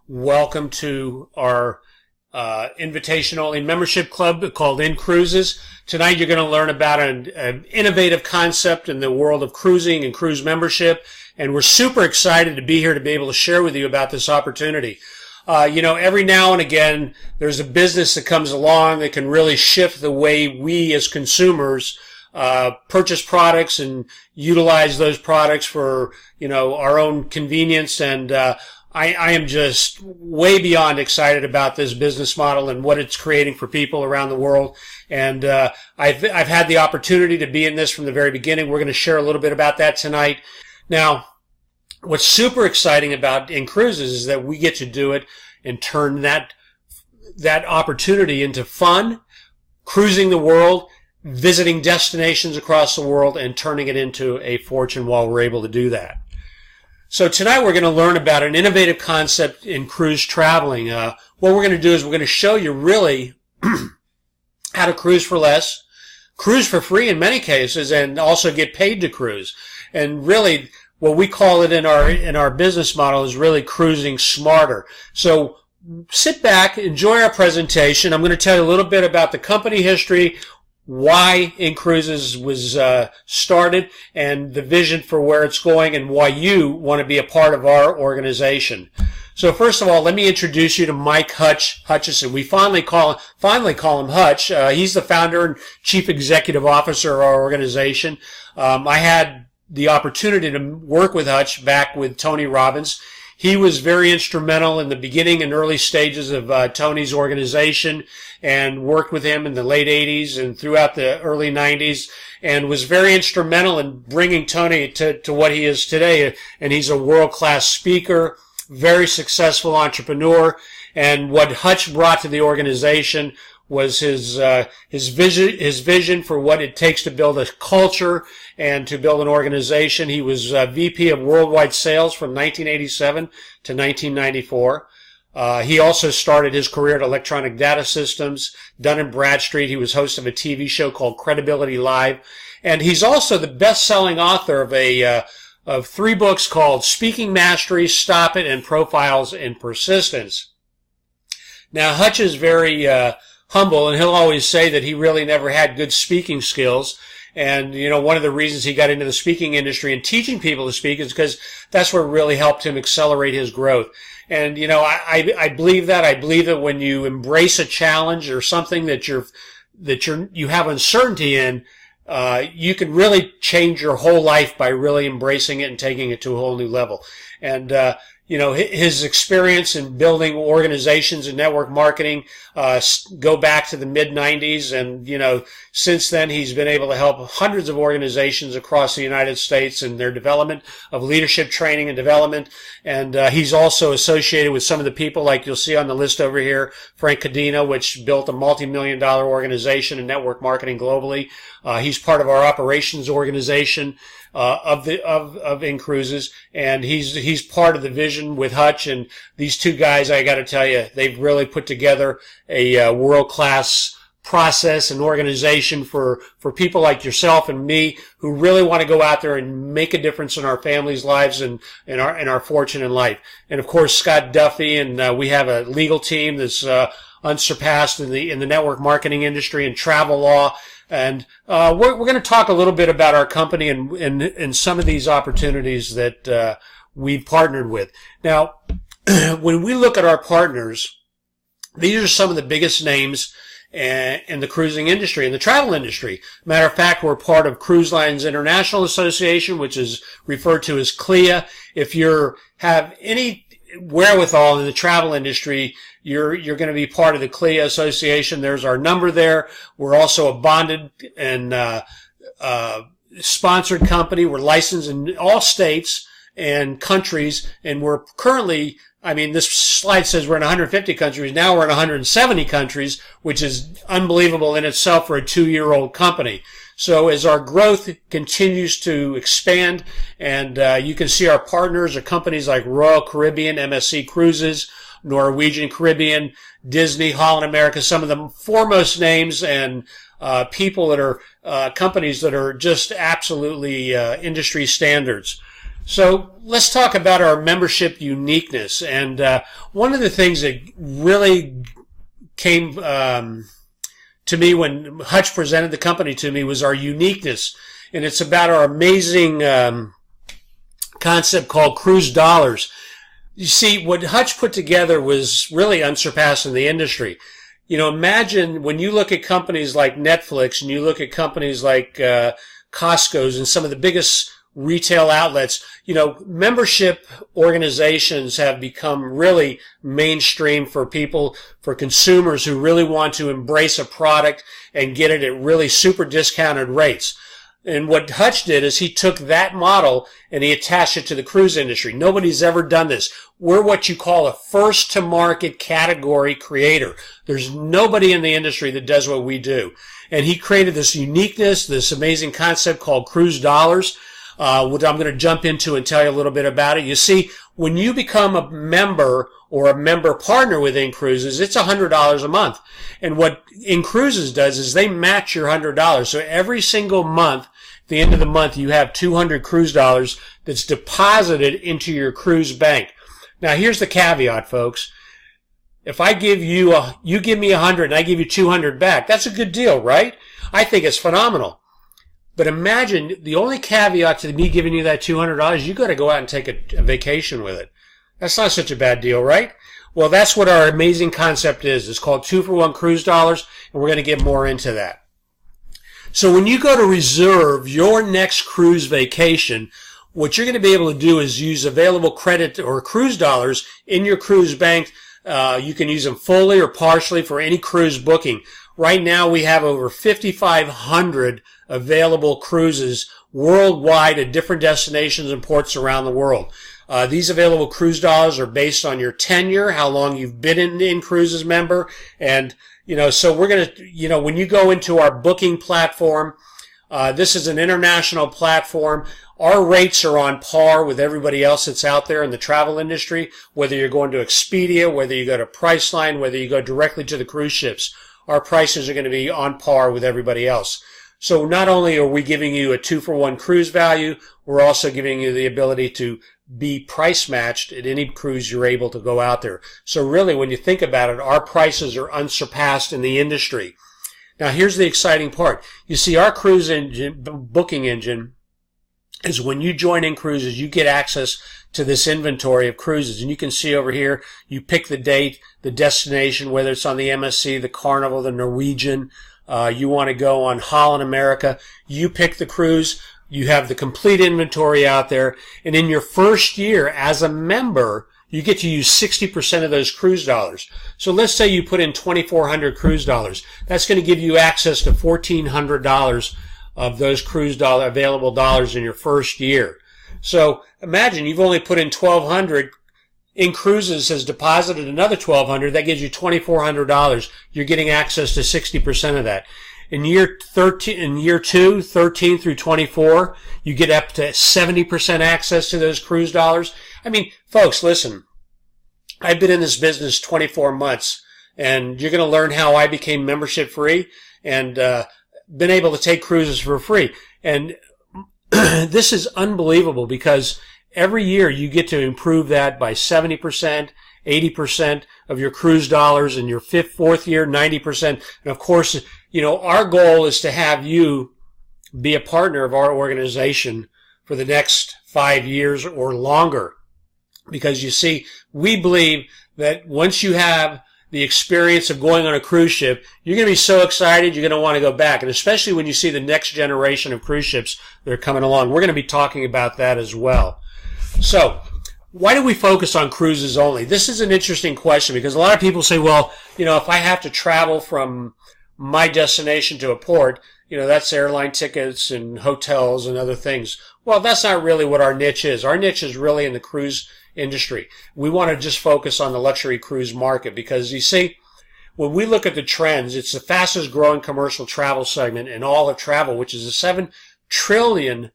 Welcome to our invitation-only membership club called inCruises. Tonight you're going to learn about an innovative concept in the world of cruising and cruise membership, and we're super excited to be here to be able to share with you about this opportunity. Every now and again there's a business that comes along that can really shift the way we as consumers purchase products and utilize those products for, our own convenience. And I am just way beyond excited about this business model and what it's creating for people around the world. And I've had the opportunity to be in this from the very beginning. We're going to share a little bit about that tonight. Now, what's super exciting about inCruises is that we get to do it and turn that opportunity into fun, cruising the world, visiting destinations across the world, and turning it into a fortune while we're able to do that. So tonight we're going to learn about an innovative concept in cruise traveling. What we're going to do is we're going to show you really how to cruise for less, cruise for free in many cases, and also get paid to cruise. And really, what we call it in our business model is really cruising smarter. So sit back, enjoy our presentation. I'm going to tell you a little bit about the company history, why inCruises was started, and the vision for where it's going, and why you want to be a part of our organization. So first of all, let me introduce you to Mike Hutchison. We fondly call him Hutch. He's the founder and chief executive officer of our organization. I had the opportunity to work with Hutch back with Tony Robbins. He was very instrumental in the beginning and early stages of Tony's organization, and worked with him in the late 80s and throughout the early 90s, and was very instrumental in bringing Tony to what he is today. And he's a world-class speaker, very successful entrepreneur. And what Hutch brought to the organization was his vision for what it takes to build a culture and to build an organization. He was VP of Worldwide Sales from 1987 to 1994. He also started his career at Electronic Data Systems, Dun & Bradstreet. He was host of a TV show called Credibility Live. And he's also the best-selling author of 3 books called Speaking Mastery, Stop It, and Profiles in Persistence. Now, Hutch is very humble, and he'll always say that he really never had good speaking skills. And, one of the reasons he got into the speaking industry and teaching people to speak is because that's what really helped him accelerate his growth. And, I believe that. I believe that when you embrace a challenge or something that you have uncertainty in, you can really change your whole life by really embracing it and taking it to a whole new level. And, his experience in building organizations and network marketing go back to the mid-90s, and since then he's been able to help hundreds of organizations across the United States in their development of leadership training and development. And he's also associated with some of the people like you'll see on the list over here, Frank Cadena, which built a multi-million-dollar organization in network marketing globally. He's part of our operations organization of inCruises, and he's part of the vision with Hutch. And these two guys, I got to tell you, they've really put together a world-class process and organization for people like yourself and me who really want to go out there and make a difference in our families' lives and in our fortune in life. And of course, Scott Duffy, and we have a legal team that's unsurpassed in the network marketing industry and travel law. And we're going to talk a little bit about our company and some of these opportunities that we've partnered with. Now, when we look at our partners, these are some of the biggest names in the cruising industry, in the travel industry. Matter of fact, we're part of Cruise Lines International Association, which is referred to as CLIA. If you have any wherewithal in the travel industry, you're going to be part of the CLIA Association. There's our number there. We're also a bonded and sponsored company. We're licensed in all states and countries, and we're currently, this slide says we're in 150 countries. Now we're in 170 countries, which is unbelievable in itself for a 2-year-old company. So as our growth continues to expand, and you can see our partners are companies like Royal Caribbean, MSC Cruises, Norwegian Caribbean, Disney, Holland America, some of the foremost names and people that are companies that are just absolutely industry standards. So let's talk about our membership uniqueness. And one of the things that really came to me when Hutch presented the company to me was our uniqueness. And it's about our amazing concept called cruise dollars. You see, what Hutch put together was really unsurpassed in the industry. You know, imagine when you look at companies like Netflix and you look at companies like Costco's and some of the biggest retail outlets, you know, membership organizations have become really mainstream for people, for consumers who really want to embrace a product and get it at really super discounted rates. And what Hutch did is he took that model and he attached it to the cruise industry. Nobody's ever done this. We're what you call a first-to-market category creator. There's nobody in the industry that does what we do. And he created this uniqueness, this amazing concept called cruise dollars, which I'm going to jump into and tell you a little bit about it. You see, when you become a member or a member partner with inCruises, it's $100 a month. And what inCruises does is they match your $100. So every single month, at the end of the month, you have 200 cruise dollars that's deposited into your cruise bank. Now, here's the caveat, folks. If I give you, you give me 100 and I give you 200 back, that's a good deal, right? I think it's phenomenal. But imagine the only caveat to me giving you that $200, you got to go out and take a vacation with it. That's not such a bad deal, right? Well, that's what our amazing concept is. It's called 2-for-1 cruise dollars, and we're going to get more into that. So when you go to reserve your next cruise vacation, what you're going to be able to do is use available credit or cruise dollars in your cruise bank. You can use them fully or partially for any cruise booking. Right now, we have over 5,500 available cruises worldwide at different destinations and ports around the world. These available cruise dollars are based on your tenure, how long you've been an inCruises member, and so we're going to, when you go into our booking platform, this is an international platform. Our rates are on par with everybody else that's out there in the travel industry, whether you're going to Expedia, whether you go to Priceline, whether you go directly to the cruise ships. Our prices are going to be on par with everybody else. So not only are we giving you a 2-for-1 cruise value, we're also giving you the ability to be price matched at any cruise you're able to go out there. So really, when you think about it, our prices are unsurpassed in the industry. Now, here's the exciting part. You see, our cruise engine, booking engine, is when you join inCruises, you get access to this inventory of cruises. And you can see over here, you pick the date, the destination, whether it's on the MSC, the Carnival, the Norwegian, you want to go on Holland America. You pick the cruise. You have the complete inventory out there. And in your first year as a member, you get to use 60% of those cruise dollars. So let's say you put in 2,400 cruise dollars. That's going to give you access to $1,400 of those cruise dollar available dollars in your first year. So imagine you've only put in 1,200. inCruises has deposited another 1,200. That gives you $2,400. You're getting access to 60% of that. In year 2, 13 through 24, you get up to 70% access to those cruise dollars. I mean, folks, listen. I've been in this business 24 months, and you're going to learn how I became membership free and been able to take cruises for free. And this is unbelievable because every year you get to improve that by 70%, 80% of your cruise dollars. In your fourth year, 90%. And of course, our goal is to have you be a partner of our organization for the next 5 years or longer. Because you see, we believe that once you have the experience of going on a cruise ship, you're going to be so excited, you're going to want to go back. And especially when you see the next generation of cruise ships that are coming along. We're going to be talking about that as well. So, why do we focus on cruises only? This is an interesting question because a lot of people say, well, if I have to travel from my destination to a port, that's airline tickets and hotels and other things. Well, that's not really what our niche is. Our niche is really in the cruise industry. We want to just focus on the luxury cruise market because, you see, when we look at the trends, it's the fastest growing commercial travel segment in all of travel, which is a $7 trillion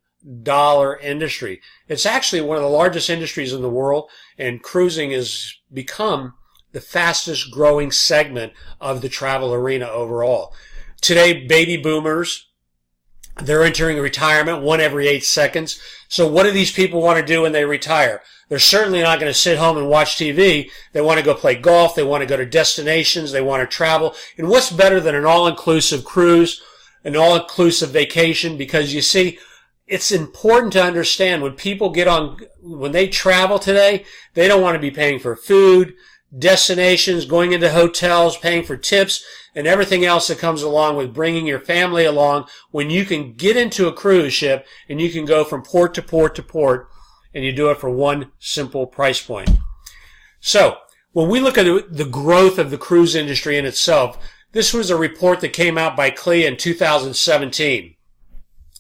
industry. It's actually one of the largest industries in the world, and cruising has become the fastest growing segment of the travel arena overall. Today, baby boomers They're entering retirement, one every 8 seconds. So what do these people want to do when they retire? They're certainly not going to sit home and watch TV. They want to go play golf. They want to go to destinations. They want to travel. And what's better than an all-inclusive cruise, an all-inclusive vacation? Because you see, it's important to understand when they travel today, they don't want to be paying for food, destinations, going into hotels, paying for tips, and everything else that comes along with bringing your family along, when you can get into a cruise ship and you can go from port to port to port, and you do it for one simple price point. So when we look at the growth of the cruise industry in itself, this was a report that came out by CLIA in 2017.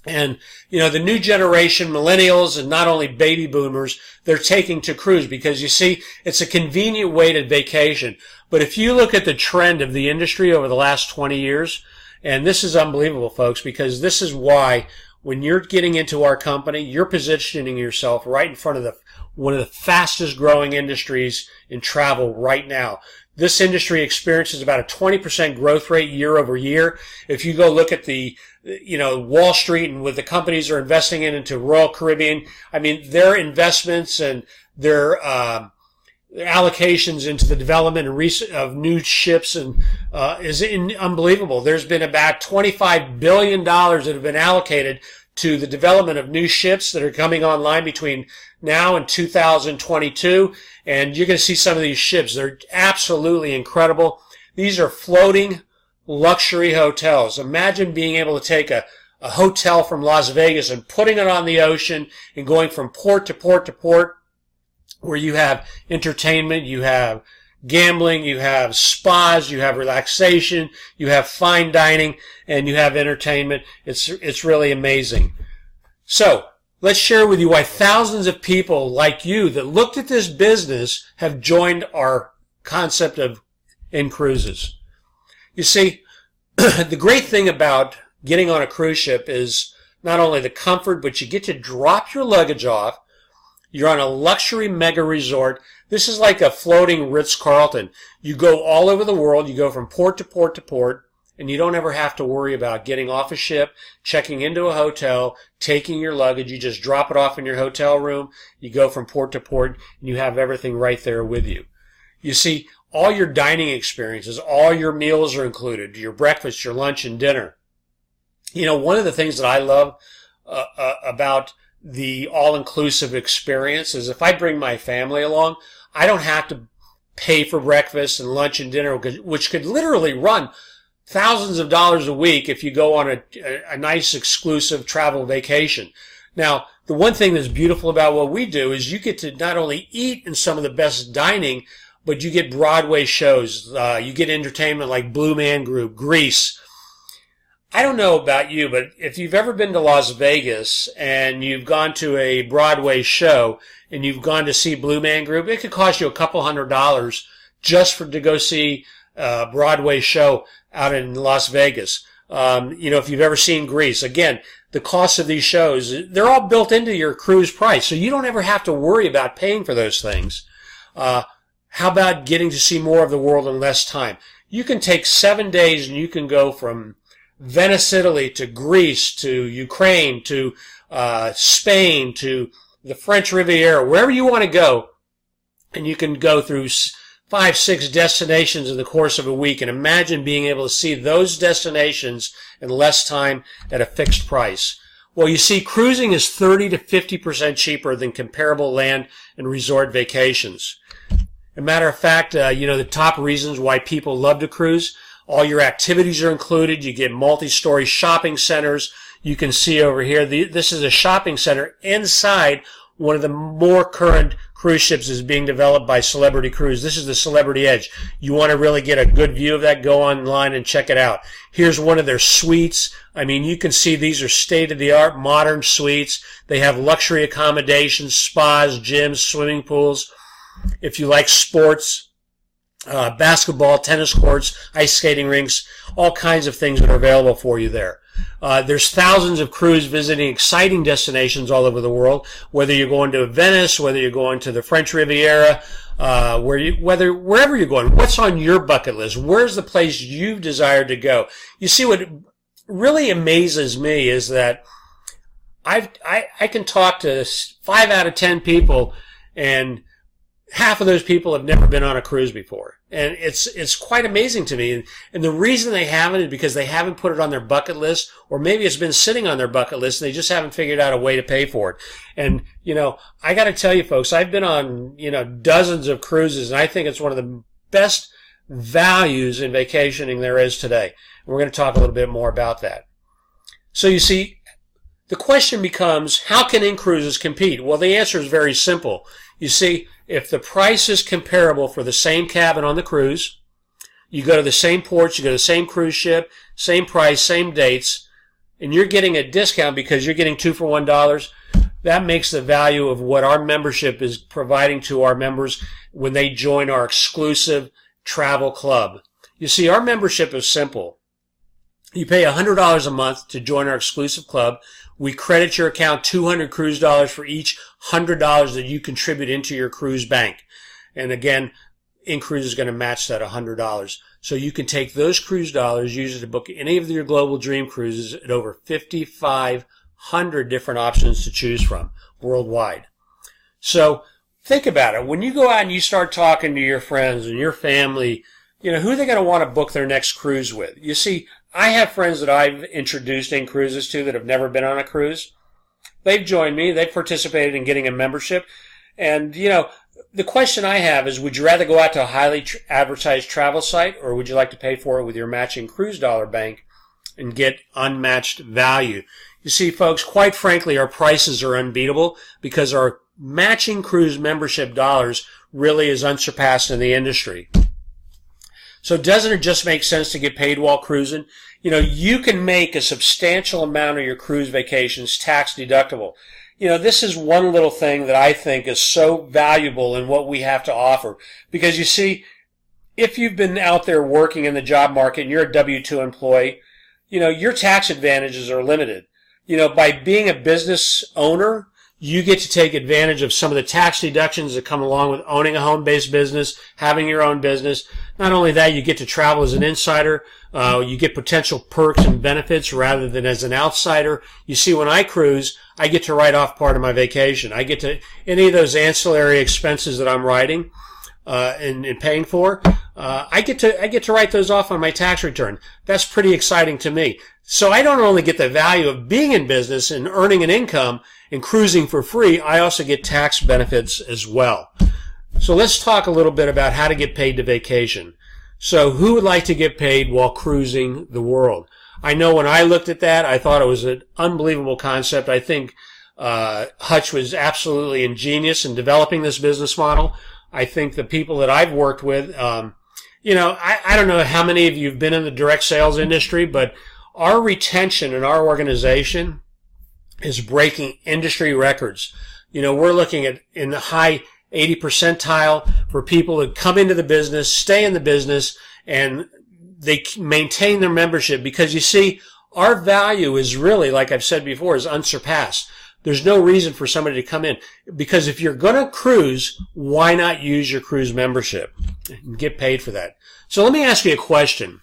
And, the new generation, millennials, and not only baby boomers, they're taking to cruise because, you see, it's a convenient way to vacation. But if you look at the trend of the industry over the last 20 years, and this is unbelievable, folks, because this is why when you're getting into our company, you're positioning yourself right in front of one of the fastest growing industries in travel right now. This industry experiences about a 20% growth rate year over year. If you go look at the Wall Street and what the companies are investing into Royal Caribbean, their investments and their allocations into the development of new ships is unbelievable. There's been about $25 billion that have been allocated to the development of new ships that are coming online between now and 2022. And you're going to see some of these ships. They're absolutely incredible. These are floating luxury hotels. Imagine being able to take a hotel from Las Vegas and putting it on the ocean and going from port to port to port, where you have entertainment, you have gambling, you have spas, you have relaxation, you have fine dining, and you have entertainment. It's really amazing. So let's share with you why thousands of people like you that looked at this business have joined our concept of inCruises. You see, the great thing about getting on a cruise ship is not only the comfort, but you get to drop your luggage off. You're on a luxury mega resort. This is like a floating Ritz-Carlton. You go all over the world. You go from port to port to port, and you don't ever have to worry about getting off a ship, checking into a hotel, taking your luggage. You just drop it off in your hotel room. You go from port to port, and you have everything right there with you. You see, all your dining experiences, all your meals are included, your breakfast, your lunch, and dinner. One of the things that I love about the all-inclusive experience is if I bring my family along, I don't have to pay for breakfast and lunch and dinner, which could literally run thousands of dollars a week if you go on a nice exclusive travel vacation. Now, the one thing that's beautiful about what we do is you get to not only eat in some of the best dining, but you get Broadway shows. You get entertainment like Blue Man Group, Grease. I don't know about you, but if you've ever been to Las Vegas and you've gone to a Broadway show and you've gone to see Blue Man Group, it could cost you a couple $100 just to go see a Broadway show out in Las Vegas. If you've ever seen Grease, again, the cost of these shows, they're all built into your cruise price, so you don't ever have to worry about paying for those things. How about getting to see more of the world in less time? You can take 7 days and you can go from Venice, Italy, to Greece, to Ukraine, to Spain, to the French Riviera, wherever you want to go, and you can go through 5, 6 destinations in the course of a week, and imagine being able to see those destinations in less time at a fixed price. Well, you see, cruising is 30 to 50% cheaper than comparable land and resort vacations. As a matter of fact, the top reasons why people love to cruise, all your activities are included. You get multi-story shopping centers. You can see over here, this is a shopping center inside one of the more current cruise ships is being developed by Celebrity Cruise. This is the Celebrity Edge. You want to really get a good view of that, go online and check it out. Here's one of their suites. You can see these are state-of-the-art modern suites. They have luxury accommodations, spas, gyms, swimming pools. If you like sports, basketball, tennis courts, ice skating rinks, all kinds of things that are available for you there. There's thousands of crews visiting exciting destinations all over the world, whether you're going to Venice, whether you're going to the French Riviera, wherever you're going. What's on your bucket list? Where's the place you've desired to go? You see, what really amazes me is that I can talk to 5 out of 10 people, and half of those people have never been on a cruise before. And it's quite amazing to me. And the reason they haven't is because they haven't put it on their bucket list, or maybe it's been sitting on their bucket list and they just haven't figured out a way to pay for it. And, I got to tell you folks, I've been on, dozens of cruises, and I think it's one of the best values in vacationing there is today. And we're going to talk a little bit more about that. So you see, the question becomes, how can inCruises compete? Well, the answer is very simple. You see, if the price is comparable for the same cabin on the cruise, you go to the same ports, you go to the same cruise ship, same price, same dates, and you're getting a discount because you're getting 2 for $1, that makes the value of what our membership is providing to our members when they join our exclusive travel club. You see, our membership is simple. You pay $100 a month to join our exclusive club. We credit your account $200 cruise dollars for each $100 that you contribute into your cruise bank. And again, inCruises is going to match that $100. So you can take those cruise dollars, use it to book any of your global dream cruises at over 5,500 different options to choose from worldwide. So think about it. When you go out and you start talking to your friends and your family, who are they going to want to book their next cruise with? You see, I have friends that I've introduced inCruises to that have never been on a cruise. They've joined me. They've participated in getting a membership. And, the question I have is, would you rather go out to a highly advertised travel site, or would you like to pay for it with your matching cruise dollar bank and get unmatched value? You see, folks, quite frankly, our prices are unbeatable because our matching cruise membership dollars really is unsurpassed in the industry. So doesn't it just make sense to get paid while cruising? You can make a substantial amount of your cruise vacations tax deductible. This is one little thing that I think is so valuable in what we have to offer. Because you see, if you've been out there working in the job market and you're a W-2 employee, your tax advantages are limited. By being a business owner, you get to take advantage of some of the tax deductions that come along with owning a home-based business, having your own business. Not only that, you get to travel as an insider. You get potential perks and benefits rather than as an outsider. You see, when I cruise, I get to write off part of my vacation. I get to, any of those ancillary expenses that I'm writing and paying for, I get to write those off on my tax return. That's pretty exciting to me. So I don't only get the value of being in business and earning an income and cruising for free, I also get tax benefits as well. So let's talk a little bit about how to get paid to vacation. So who would like to get paid while cruising the world? I know when I looked at that, I thought it was an unbelievable concept. I think Hutch was absolutely ingenious in developing this business model. I think the people that I've worked with, I don't know how many of you have been in the direct sales industry, but our retention in our organization is breaking industry records. We're looking at in the high 80 percentile for people that come into the business, stay in the business, and they maintain their membership because you see, our value is really, like I've said before, is unsurpassed. There's no reason for somebody to come in because if you're going to cruise, why not use your cruise membership and get paid for that? So let me ask you a question.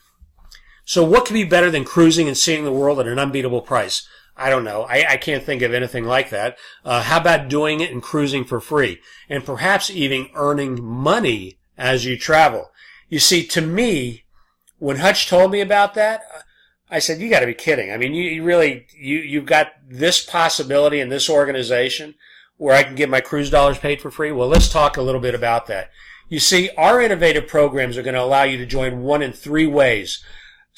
So what could be better than cruising and seeing the world at an unbeatable price? I don't know. I can't think of anything like that. How about doing it and cruising for free? And perhaps even earning money as you travel. You see, to me, when Hutch told me about that, I said, you got to be kidding. I mean, you've got this possibility in this organization where I can get my cruise dollars paid for free? Well, let's talk a little bit about that. You see, our innovative programs are going to allow you to join one in 3 ways.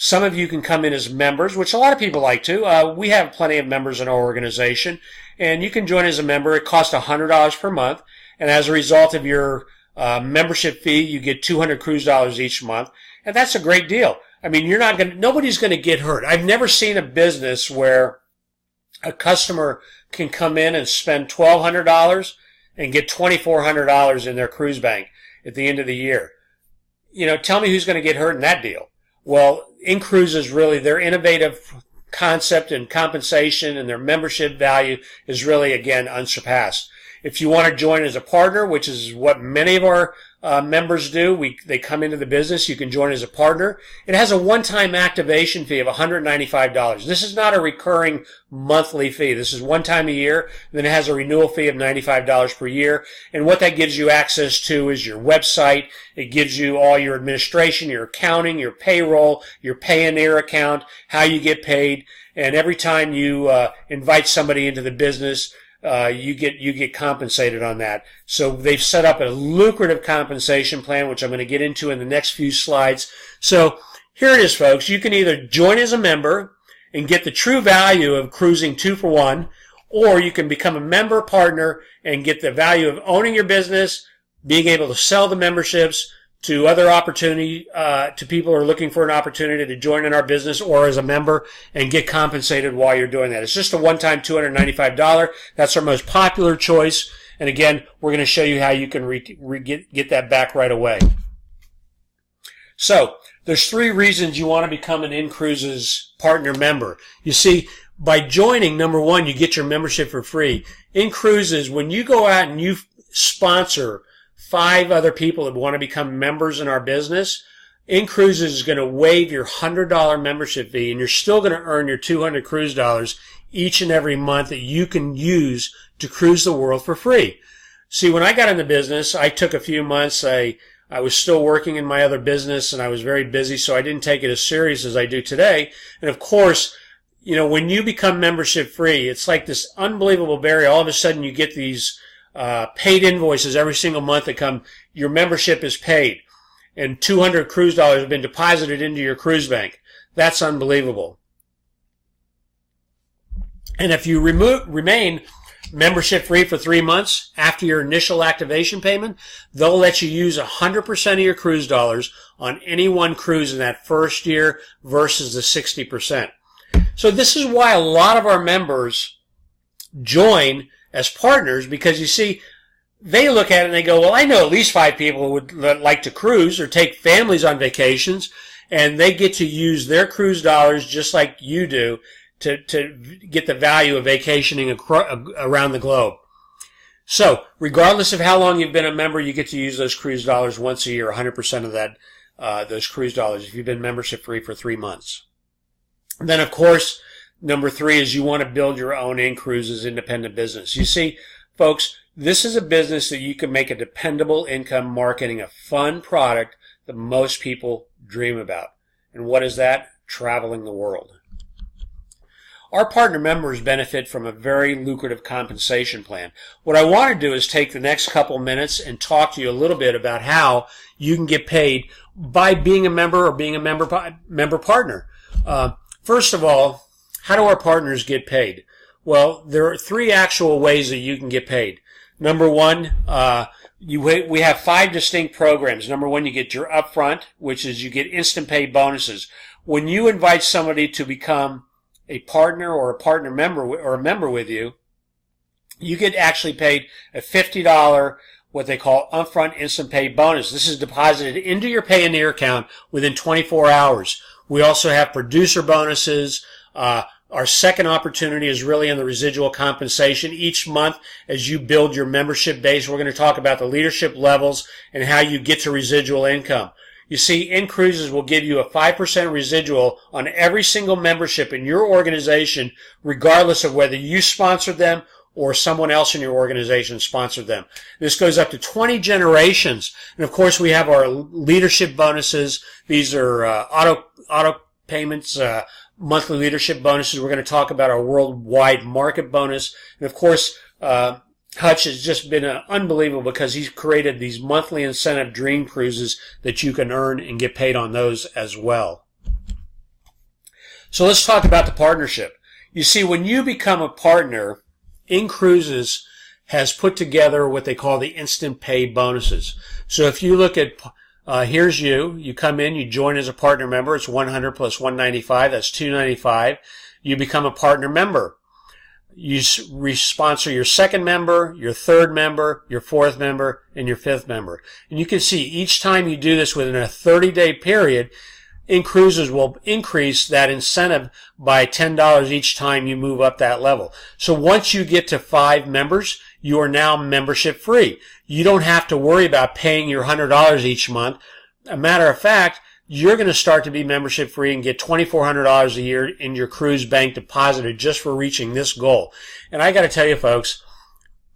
Some of you can come in as members, which a lot of people like to. We have plenty of members in our organization, and you can join as a member. It costs $100 per month, and as a result of your membership fee, you get $200 cruise dollars each month, and that's a great deal. I mean, nobody's going to get hurt. I've never seen a business where a customer can come in and spend $1,200 and get $2,400 in their cruise bank at the end of the year. Tell me who's going to get hurt in that deal. Well, inCruises really, their innovative concept and compensation and their membership value is really, again, unsurpassed. If you want to join as a partner, which is what many of our members do. They come into the business. You can join as a partner. It has a one-time activation fee of $195. This is not a recurring monthly fee. This is one time a year. Then it has a renewal fee of $95 per year. And what that gives you access to is your website. It gives you all your administration, your accounting, your payroll, your Payoneer account, how you get paid. And every time you invite somebody into the business, you get compensated on that. So they've set up a lucrative compensation plan, which I'm going to get into in the next few slides. So here it is, folks. You can either join as a member and get the true value of cruising 2 for 1, or you can become a member partner and get the value of owning your business, being able to sell the memberships to other opportunity, to people who are looking for an opportunity to join in our business or as a member and get compensated while you're doing that. It's just a one-time $295. That's our most popular choice. And again, we're going to show you how you can get that back right away. So there's 3 reasons you want to become an inCruises partner member. You see, by joining, number 1, you get your membership for free. inCruises, when you go out and you sponsor 5 other people that want to become members in our business, inCruises is going to waive your $100 membership fee, and you're still going to earn your 200 cruise dollars each and every month that you can use to cruise the world for free. See, when I got in the business, I took a few months. I was still working in my other business, and I was very busy, so I didn't take it as serious as I do today. And of course, you know, when you become membership free, it's like this unbelievable barrier. All of a sudden, you get these paid invoices every single month that come, your membership is paid, and 200 cruise dollars have been deposited into your cruise bank. That's unbelievable. And if you remain membership free for 3 months after your initial activation payment, they'll let you use 100% of your cruise dollars on any one cruise in that first year versus the 60%. So this is why a lot of our members join as partners, because you see, they look at it and they go, well, I know at least 5 people who would like to cruise or take families on vacations, and they get to use their cruise dollars just like you do to get the value of vacationing around the globe. So regardless of how long you've been a member, you get to use those cruise dollars once a year, 100% of that, those cruise dollars, if you've been membership free for 3 months. And then, of course, number 3 is you want to build your own inCruises independent business. You see, folks, this is a business that you can make a dependable income marketing a fun product that most people dream about. And what is that? Traveling the world. Our partner members benefit from a very lucrative compensation plan. What I want to do is take the next couple minutes and talk to you a little bit about how you can get paid by being a member or being a member partner. First of all, how do our partners get paid? Well, there are 3 actual ways that you can get paid. Number 1, we have 5 distinct programs. Number 1, you get your upfront, which is you get instant pay bonuses. When you invite somebody to become a partner or a partner member or a member with you, you get actually paid a $50, what they call upfront instant pay bonus. This is deposited into your Payoneer account within 24 hours. We also have producer bonuses. Our second opportunity is really in the residual compensation. Each month, as you build your membership base, we're going to talk about the leadership levels and how you get to residual income. You see, inCruises will give you a 5% residual on every single membership in your organization, regardless of whether you sponsored them or someone else in your organization sponsored them. This goes up to 20 generations. And of course, we have our leadership bonuses. These are auto payments, monthly leadership bonuses. We're going to talk about our worldwide market bonus. And of course, Hutch has just been unbelievable because he's created these monthly incentive dream cruises that you can earn and get paid on those as well. So let's talk about the partnership. You see, when you become a partner, inCruises has put together what they call the instant pay bonuses. So if you look at, here's you come in, you join as a partner member, it's 100 plus 195, that's 295. You become a partner member. You sponsor your second member, your third member, your fourth member, and your fifth member. And you can see each time you do this within a 30-day period, inCruises will increase that incentive by $10 each time you move up that level. So once you get to 5 members, you are now membership free. You don't have to worry about paying your $100 each month. A matter of fact, you're going to start to be membership free and get $2,400 a year in your cruise bank deposited just for reaching this goal. And I got to tell you folks,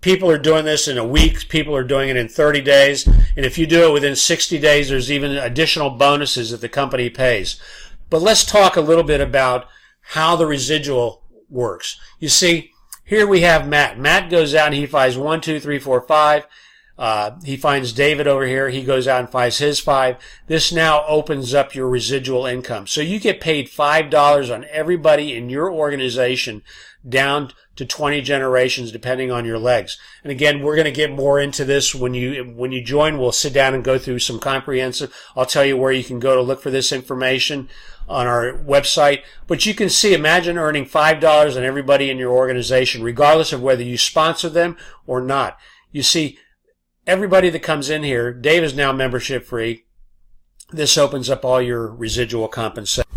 people are doing this in a week. People are doing it in 30 days. And if you do it within 60 days, there's even additional bonuses that the company pays. But let's talk a little bit about how the residual works. You see, here we have Matt. Matt goes out and he finds 1, 2, 3, 4, 5. He finds David over here. He goes out and finds his 5. This now opens up your residual income. So you get paid $5 on everybody in your organization down to 20 generations depending on your legs. And again, we're going to get more into this when you join. We'll sit down and go through some comprehensive. I'll tell you where you can go to look for this information on our website. But you can see, imagine earning $5 on everybody in your organization, regardless of whether you sponsor them or not. You see, everybody that comes in here, Dave is now membership free. This opens up all your residual compensation.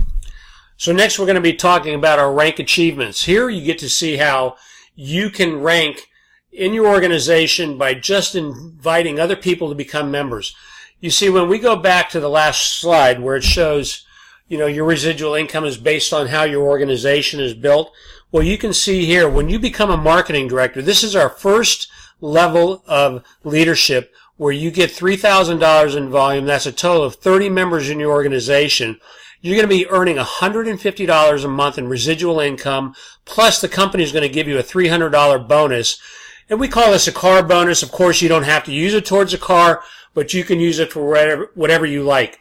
So next we're going to be talking about our rank achievements. Here you get to see how you can rank in your organization by just inviting other people to become members. You see, when we go back to the last slide where it shows, your residual income is based on how your organization is built. Well, you can see here, when you become a marketing director, this is our first level of leadership where you get $3,000 in volume. That's a total of 30 members in your organization. You're going to be earning $150 a month in residual income, plus the company is going to give you a $300 bonus. And we call this a car bonus. Of course, you don't have to use it towards a car, but you can use it for whatever you like.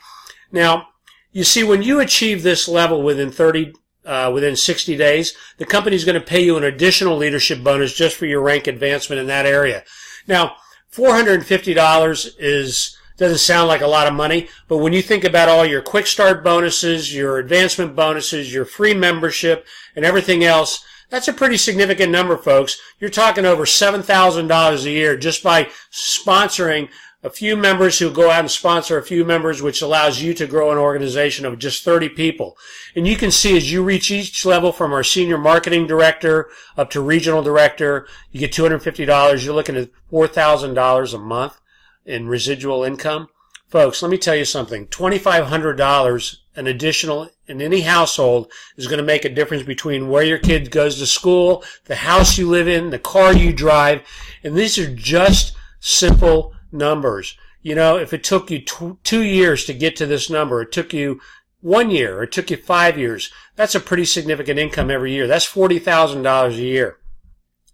Now, you see, when you achieve this level within 60 days, the company is going to pay you an additional leadership bonus just for your rank advancement in that area. Now, $450 doesn't sound like a lot of money, but when you think about all your quick start bonuses, your advancement bonuses, your free membership, and everything else, that's a pretty significant number, folks. You're talking over $7,000 a year just by sponsoring a few members who go out and sponsor a few members, which allows you to grow an organization of just 30 people. And you can see as you reach each level from our senior marketing director up to regional director, you get $250. You're looking at $4,000 a month in residual income. Folks, let me tell you something. $2,500 an additional in any household is going to make a difference between where your kid goes to school, the house you live in, the car you drive. And these are just simple numbers. If it took you 2 years to get to this number, it took you 1 year, or it took you 5 years, that's a pretty significant income every year. That's $40,000 a year.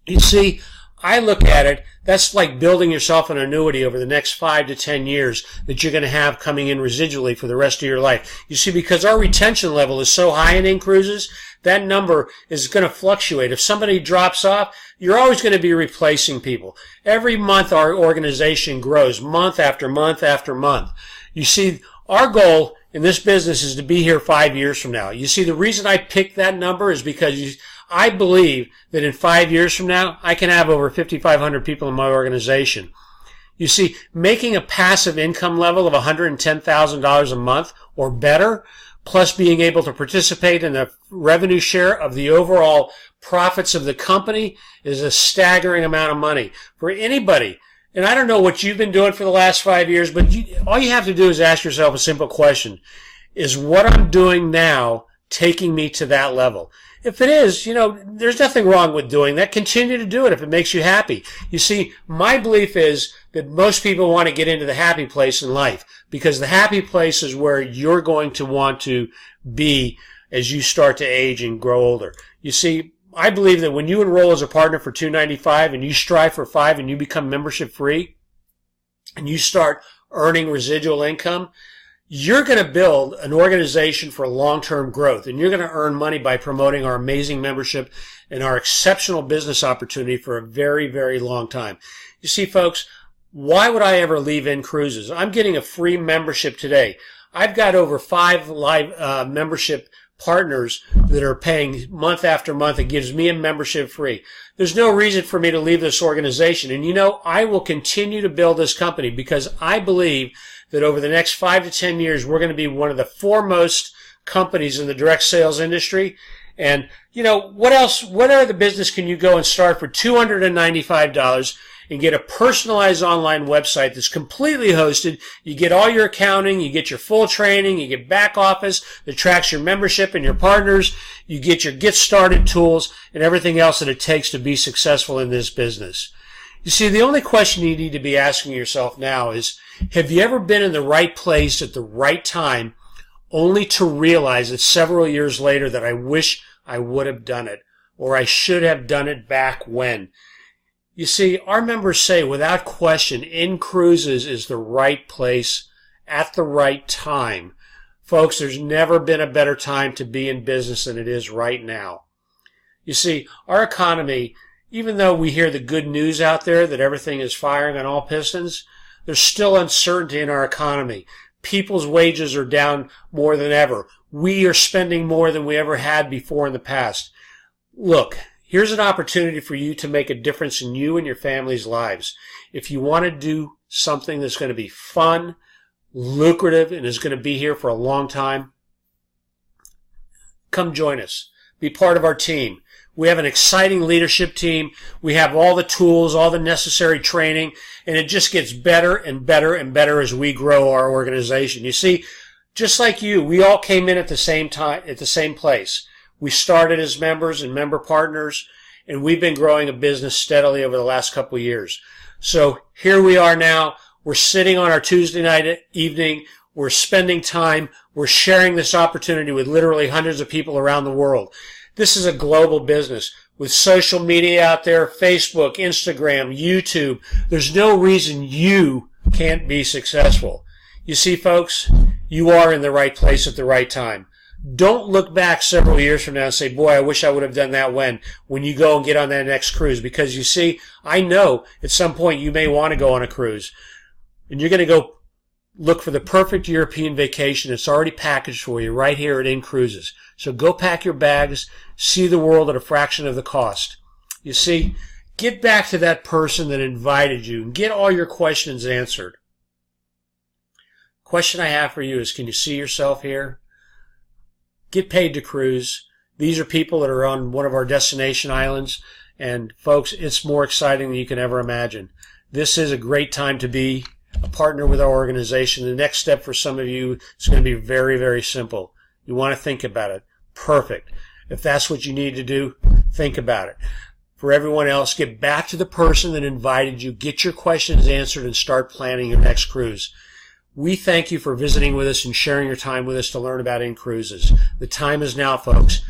You see, I look at it, that's like building yourself an annuity over the next 5 to 10 years that you're going to have coming in residually for the rest of your life. You see, because our retention level is so high in inCruises, that number is going to fluctuate. If somebody drops off, you're always going to be replacing people. Every month our organization grows, month after month after month. You see, our goal in this business is to be here 5 years from now. You see, the reason I picked that number is because I believe that in 5 years from now, I can have over 5,500 people in my organization. You see, making a passive income level of $110,000 a month or better, plus being able to participate in the revenue share of the overall profits of the company is a staggering amount of money for anybody. And I don't know what you've been doing for the last 5 years, but all you have to do is ask yourself a simple question. Is what I'm doing now taking me to that level? If it is, there's nothing wrong with doing that. Continue to do it if it makes you happy. You see, my belief is that most people want to get into the happy place in life because the happy place is where you're going to want to be as you start to age and grow older. You see, I believe that when you enroll as a partner for $295 and you strive for $5 and you become membership free and you start earning residual income, you're going to build an organization for long-term growth, and you're going to earn money by promoting our amazing membership and our exceptional business opportunity for a very, very long time. You see, folks, why would I ever leave inCruises? I'm getting a free membership today. I've got over 5 live membership partners that are paying month after month. It gives me a membership free. There's no reason for me to leave this organization. And I will continue to build this company because I believe that over the next 5 to 10 years, we're going to be one of the foremost companies in the direct sales industry. And, you know, what else, what other business can you go and start for $295 and get a personalized online website that's completely hosted? You get all your accounting, you get your full training, you get back office that tracks your membership and your partners, you get your get started tools and everything else that it takes to be successful in this business. You see, the only question you need to be asking yourself now is, have you ever been in the right place at the right time only to realize that several years later that I wish I would have done it, or I should have done it back when? You see, our members say without question, inCruises is the right place at the right time. Folks, there's never been a better time to be in business than it is right now. You see, our economy, even though we hear the good news out there that everything is firing on all pistons, there's still uncertainty in our economy. People's wages are down more than ever. We are spending more than we ever had before in the past. Look, here's an opportunity for you to make a difference in you and your family's lives. If you want to do something that's going to be fun, lucrative, and is going to be here for a long time, come join us. Be part of our team. We have an exciting leadership team. We have all the tools, all the necessary training, and it just gets better and better and better as we grow our organization. You see, just like you, we all came in at the same time, at the same place. We started as members and member partners, and we've been growing a business steadily over the last couple of years. So here we are now. We're sitting on our Tuesday night evening. We're spending time. We're sharing this opportunity with literally hundreds of people around the world. This is a global business with social media out there, Facebook, Instagram, YouTube. There's no reason you can't be successful. You see, folks, you are in the right place at the right time. Don't look back several years from now and say, boy, I wish I would have done that when you go and get on that next cruise. Because you see, I know at some point you may want to go on a cruise. And you're going to go look for the perfect European vacation. It's already packaged for you right here at inCruises. So go pack your bags, see the world at a fraction of the cost. You see, get back to that person that invited you and get all your questions answered. Question I have for you is, can you see yourself here? Get paid to cruise. These are people that are on one of our destination islands. And folks, it's more exciting than you can ever imagine. This is a great time to be a partner with our organization. The next step for some of you is going to be very, very simple. You want to think about it. Perfect. If that's what you need to do, think about it. For everyone else, get back to the person that invited you, get your questions answered, and start planning your next cruise. We thank you for visiting with us and sharing your time with us to learn about inCruises. The time is now, folks.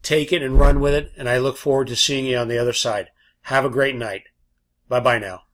Take it and run with it, and I look forward to seeing you on the other side. Have a great night. Bye-bye now.